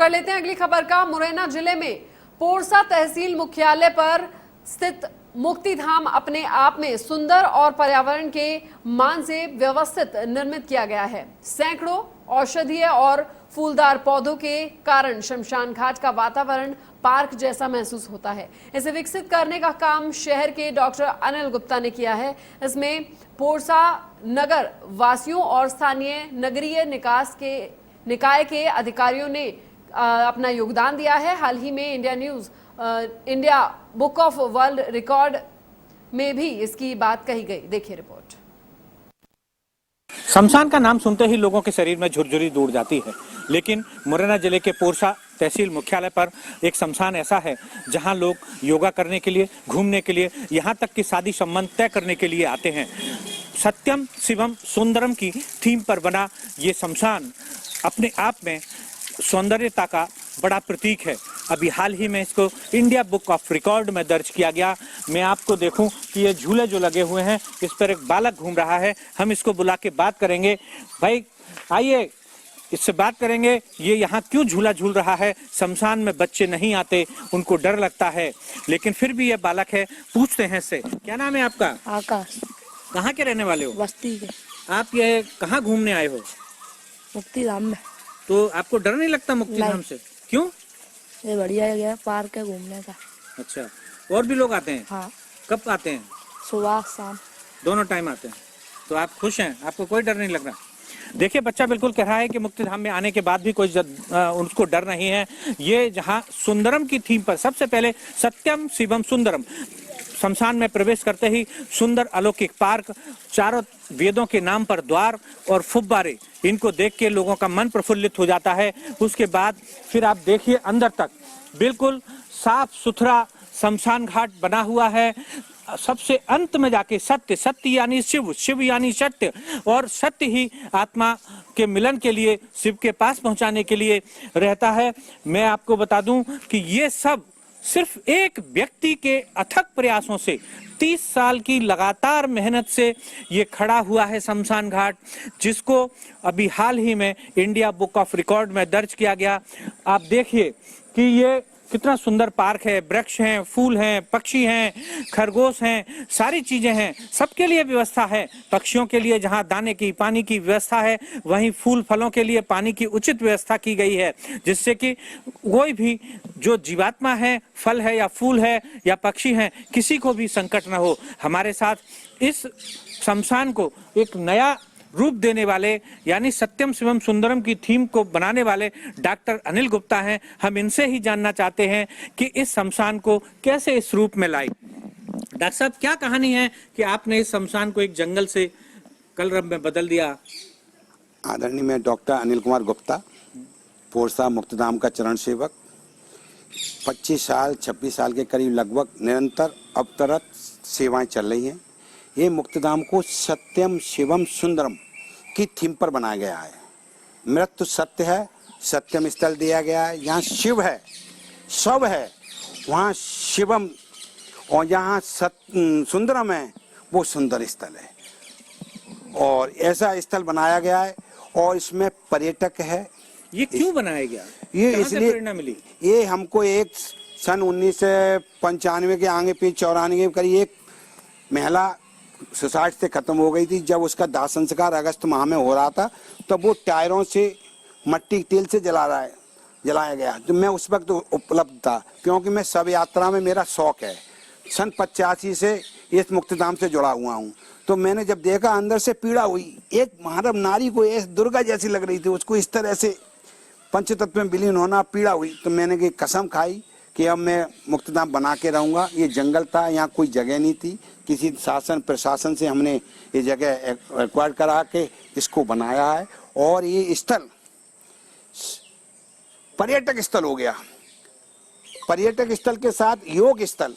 कर लेते हैं अगली खबर का। मुरैना जिले में पोरसा तहसील मुख्यालय पर स्थित मुक्तिधाम अपने आप में सुंदर और पर्यावरण के मान से व्यवस्थित निर्मित किया गया है। सैकड़ों औषधीय और फूलदार पौधों के कारण शमशान घाट का वातावरण पार्क जैसा महसूस होता है। इसे विकसित करने का काम शहर के डॉक्टर अनिल गुप्ता ने किया है। इसमें पोरसा नगर वासियों और स्थानीय नगरीय निकाय के अधिकारियों ने अपना योगदान दिया है। हाल ही में India book of world record में भी इसकी बात कही गई। देखिए रिपोर्ट। शमशान का नाम सुनते ही लोगों के शरीर में झुरझुरी दौड़ जाती है, लेकिन मुरैना जिले के पोरसा तहसील मुख्यालय पर एक शमशान ऐसा है जहां लोग योगा करने के लिए, घूमने के लिए, यहां तक कि शादी संबंध तय करने के लिए आते हैं। सत्यम शिवम सुंदरम की थीम पर बना ये शमशान अपने आप में सौंदर्यता का बड़ा प्रतीक है। अभी हाल ही में इसको इंडिया बुक ऑफ रिकॉर्ड में दर्ज किया गया। मैं आपको देखूं कि ये झूले जो लगे हुए हैं, इस पर एक बालक घूम रहा है। हम इसको बुला के बात करेंगे। भाई आइए, इससे बात करेंगे, ये यहाँ क्यों झूला झूल रहा है। शमशान में बच्चे नहीं आते, उनको डर लगता है, लेकिन फिर भी ये बालक है। पूछते हैं इससे, क्या नाम है आपका? आकाश। कहाँ के रहने वाले हो? बस्ती के। आप ये कहाँ घूमने आए हो? मुक्तिधाम में। तो आपको डर नहीं लगता मुक्तिधाम से? क्यों? ये बढ़िया जगह है, पार्क है घूमने का। अच्छा, और भी लोग आते हैं? हाँ। कब आते हैं? सुबह शाम दोनों टाइम आते हैं। तो आप खुश हैं, आपको कोई डर नहीं लग रहा? देखिए, बच्चा बिल्कुल कह रहा है कि मुक्तिधाम में आने के बाद भी कोई उनको डर नहीं है। ये जहां सुंदरम की थीम पर सबसे पहले सत्यम शिवम सुंदरम, शमशान में प्रवेश करते ही सुंदर अलौकिक पार्क, चारों वेदों के नाम पर द्वार और फुब्बारे, इनको देख के लोगों का मन प्रफुल्लित हो जाता है। उसके बाद फिर आप देखिए अंदर तक बिल्कुल साफ सुथरा शमशान घाट बना हुआ है। सबसे अंत में जाके सत्य, सत्य यानी शिव, शिव यानी सत्य, और सत्य ही आत्मा के मिलन के लिए, शिव के पास पहुंचाने के लिए रहता है। मैं आपको बता दूं कि ये सब सिर्फ एक व्यक्ति के अथक प्रयासों से, 30 साल की लगातार मेहनत से ये खड़ा हुआ है शमशान घाट, जिसको अभी हाल ही में इंडिया बुक ऑफ रिकॉर्ड में दर्ज किया गया। आप देखिए कि ये कितना सुंदर पार्क है, वृक्ष हैं, फूल हैं, पक्षी हैं, खरगोश हैं, सारी चीजें हैं, सबके लिए व्यवस्था है। पक्षियों के लिए जहां दाने की, पानी की व्यवस्था है, वहीं फूल फलों के लिए पानी की उचित व्यवस्था की गई है, जिससे कि कोई भी जो जीवात्मा है, फल है या फूल है या पक्षी हैं, किसी को भी संकट न हो। हमारे साथ इस शमशान को एक नया रूप देने वाले, यानी सत्यम शिवम सुंदरम की थीम को बनाने वाले डॉक्टर अनिल गुप्ता हैं। हम इनसे ही जानना चाहते हैं कि इस शमशान को कैसे इस रूप में लाई। डॉक्टर साहब, क्या कहानी है कि आपने इस शमशान को एक जंगल से कलरव में बदल दिया? आदरणीय मैं डॉक्टर अनिल कुमार गुप्ता, पोरसा मुक्तिधाम का चरण सेवक, 25 साल 26 साल के करीब लगभग निरंतर अवतरत सेवाएं चल रही हैं। ये मुक्तिधाम को सत्यम शिवम सुंदरम की थीम पर बनाया गया है। मृत्यु सत्य है, सत्यम स्थल दिया गया है। यहाँ शिव है, शव है, वहाँ शिवम, और यहाँ सुंदरम है, वो सुंदर स्थल है। और ऐसा स्थल बनाया गया है, और इसमें पर्यटक है। ये क्यों बनाया गया? ये इसलिए प्रेरणा मिली? ये हमको एक सन 1995 के आगे पे 94 के करीब एक महिला सुसाइड से खत्म हो गई थी। जब उसका दाह संस्कार अगस्त माह में हो रहा था, तब वो टायरों से मट्टी तेल से जलाया गया। तो मैं उस वक्त उपलब्ध था, क्योंकि मैं शव यात्रा में मेरा शौक है। सन 85 से इस मुक्तिधाम से जुड़ा हुआ हूँ। तो मैंने जब देखा, अंदर से पीड़ा हुई। एक मानव नारी को ऐसे दुर्गा जैसी लग रही थी, उसको इस तरह से पंचतत्व में विलीन होना, पीड़ा हुई। तो मैंने कसम खाई कि अब मैं मुक्तिधाम बना के रहूंगा। ये जंगल था, यहाँ कोई जगह नहीं थी। किसी शासन प्रशासन से हमने ये जगह एक्वायर करा के इसको बनाया है, और ये स्थल पर्यटक स्थल हो गया। पर्यटक स्थल के साथ योग स्थल।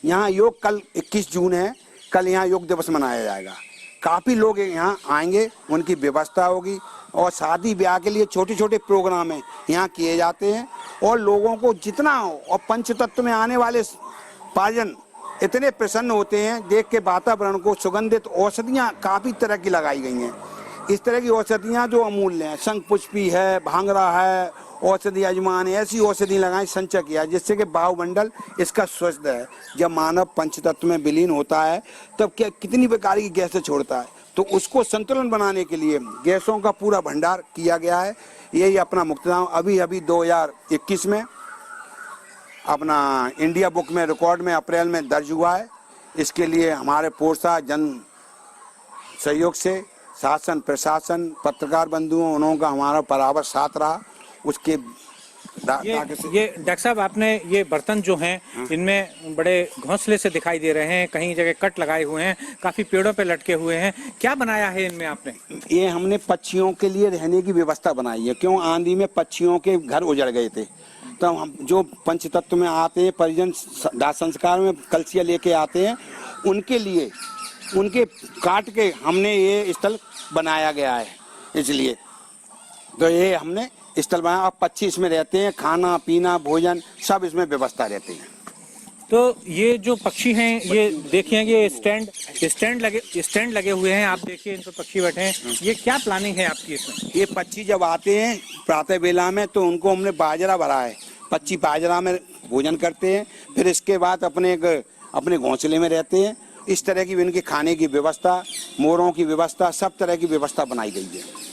यहाँ योग, कल 21 जून है, कल यहाँ योग दिवस मनाया जाएगा। काफी लोग यहाँ आएंगे, उनकी व्यवस्था होगी, और शादी ब्याह के लिए छोटे छोटे प्रोग्राम हैं यहाँ किए जाते हैं। और लोगों को जितना हो, और पंचतत्व में आने वाले पाजन इतने प्रसन्न होते हैं देख के। वातावरण को सुगंधित औषधियाँ काफी तरह की लगाई गई हैं। इस तरह की औषधियाँ जो अमूल्य हैं, शंखपुष्पी है, भांगरा है, औषधि अजमान, ऐसी औषधि लगाएं, संचय किया जिससे कि वायुमंडल इसका स्वस्थ है। जब मानव पंचतत्व में विलीन होता है तब क्या कितनी प्रकार की गैसें छोड़ता है, तो उसको संतुलन बनाने के लिए गैसों का पूरा भंडार किया गया है। यही अपना मुक्तिधाम अभी 2021 में अपना इंडिया बुक में रिकॉर्ड में अप्रैल में दर्ज हुआ है। इसके लिए हमारे पोरसा जन सहयोग से शासन, प्रशासन, पत्रकार बंधुओं, उनका हमारा बराबर साथ रहा। उसके ये डॉक्टर साहब, आपने ये बर्तन जो हैं इनमें बड़े घोंसले से दिखाई दे रहे हैं, कहीं जगह कट लगाए हुए हैं, काफी पेड़ों पे लटके हुए हैं, क्या बनाया है इनमें आपने? ये हमने पक्षियों के लिए रहने की व्यवस्था बनाई है। क्यों, आंधी में पक्षियों के घर उजड़ गए थे, तो हम जो पंचतत्व में आते हैं, परिजन दाह संस्कार में कलसिया लेके आते हैं, उनके लिए उनके काट के हमने ये स्थल बनाया गया है। इसलिए तो ये हमने स्थल बनाया। अब पक्षी इसमें रहते हैं, खाना पीना भोजन सब इसमें व्यवस्था रहती है। तो ये जो पक्षी हैं, ये देखिए, ये स्टैंड लगे हुए हैं, आप देखिए इन पर पक्षी बैठे हैं। ये क्या प्लानिंग है आपकी इसमें? ये पक्षी जब आते हैं प्रातः बेला में तो उनको हमने बाजरा भरा है। पक्षी बाजरा में भोजन करते हैं, फिर इसके बाद अपने घोंसले में रहते हैं। इस तरह की इनके खाने की व्यवस्था, मोरों की व्यवस्था, सब तरह की व्यवस्था बनाई गई है।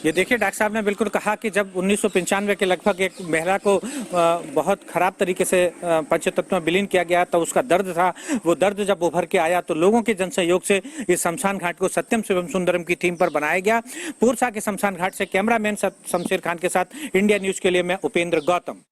ये देखिए, डॉक्टर साहब ने बिल्कुल कहा कि जब 1995 के लगभग एक महिला को बहुत खराब तरीके से पंचतत्व में विलीन किया गया, तो उसका दर्द था, वो दर्द जब उभर के आया तो लोगों के जनसहयोग से इस शमशान घाट को सत्यम शिवम सुंदरम की थीम पर बनाया गया। पूर्सा के शमशान घाट से कैमरामैन शमशेर खान के साथ इंडिया न्यूज के लिए मैं उपेंद्र गौतम।